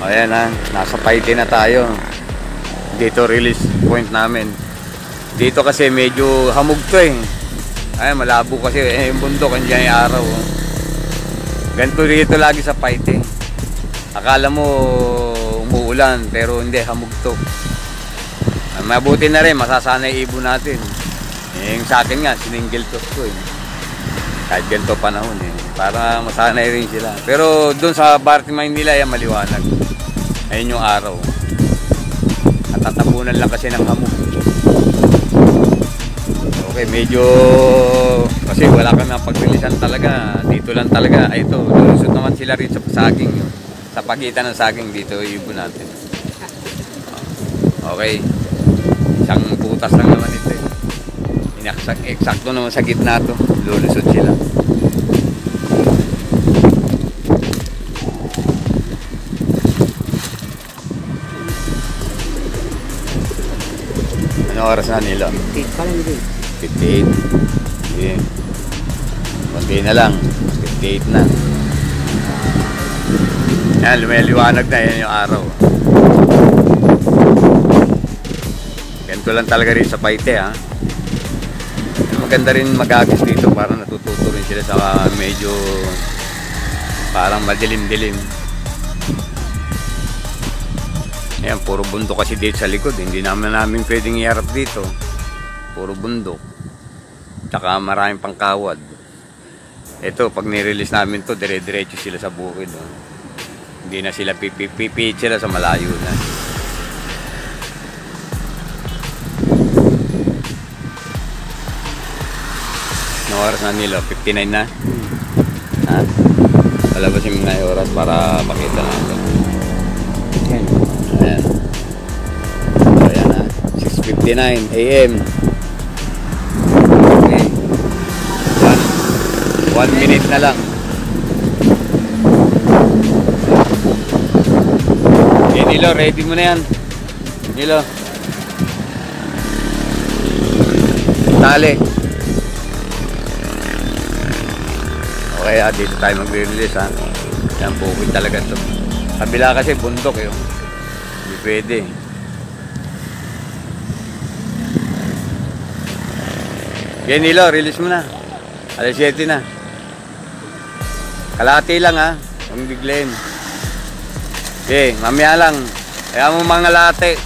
Ayan na, nasa Paite na tayo. Dito release point namin. Dito kasi medyo hamog to eh. Ayan, malabo kasi yung bundok, andyan yung araw. Ganito dito lagi sa Paite. Akala mo umuulan pero hindi, hamog to. Mabuti na rin, masasanay ibon natin. Yung sa akin nga, siningil to ko eh. Kahit ganito panahon eh. Para masanay rin sila. Pero doon sa Barte Maynila, yan maliwanag. Ayun yung araw. Natatabunan lang kasi ng hamog. Okay, medyo kasi wala kami ang pagrilisan talaga. Dito lang talaga. Ay, ito, lulusot naman sila rin sa saging. Sa pagitan ng saging dito, ibon natin. Okay. Isang putas lang naman ito eh. Eksakto naman sa gitna to. Lulusot sila. Ano oras na nila? 58 pa lang din. 58. Okay. Kunti na lang. 58 na. Yan, lumiliwanag na. Yan yung araw. Ganito lang talaga rin sa Paite ha. Maganda rin mag-agis dito para natututo rin sila sa medyo parang madilim-dilim. Ayan, puro bundok kasi dito sa likod. Hindi namin pwedeng iharap dito. Puro bundok. Tsaka maraming pangkawad. Ito, pag nirelease namin to, dire-diretso sila sa bukid. Hindi na sila pipipit sila sa malayo na. Ano oras na nila? 59 na? Ha? Palabasin mo na yung oras para makita natin. Yan. Ayan. So, ayan na. 6:59 AM. Okay. 1 minute na lang. Okay, Nilo, ready mo na yan. Nilo. Tali. Okay, dito tayo mag-release ha. Yan, bukid talaga ito. Kabila kasi bundok yun. Hindi pwede. Okay, Nilo, release mo na. Alas 7 na. Kalahati lang ha. Huwag biglayin. Okay, mamaya lang. Kaya mo mga late.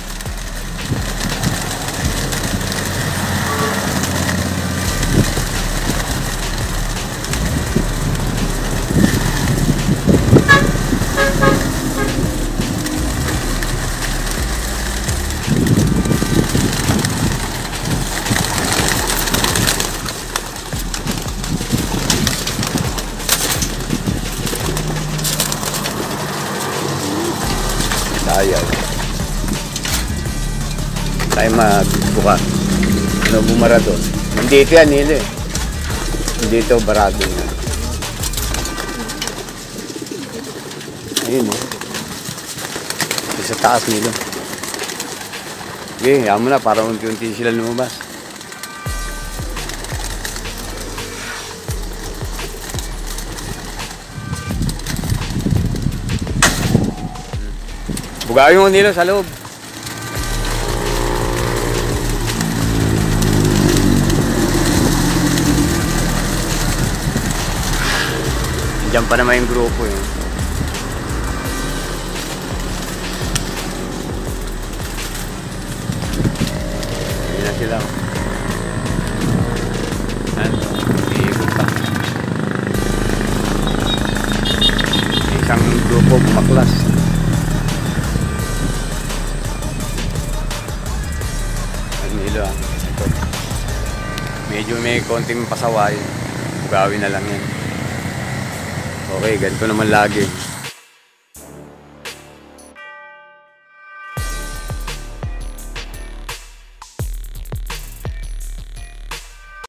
Ayaw. Tayo magbuka. Ano bumara doon? Nandito yan, Nilo eh. Nandito, barado na. Ayun eh. Sa taas, Nilo. Okay, yaman mo na para unti-unti sila lumabas. Bugawin mo nila sa loob. Diyan pa naman yung grupo eh. Hindi na sila. Iikot pa. Isang grupo bumaklas. Nilo ah. Ito. Medyo may konting pasaway. Bugawin na lang yan. Okay, ganito naman lagi.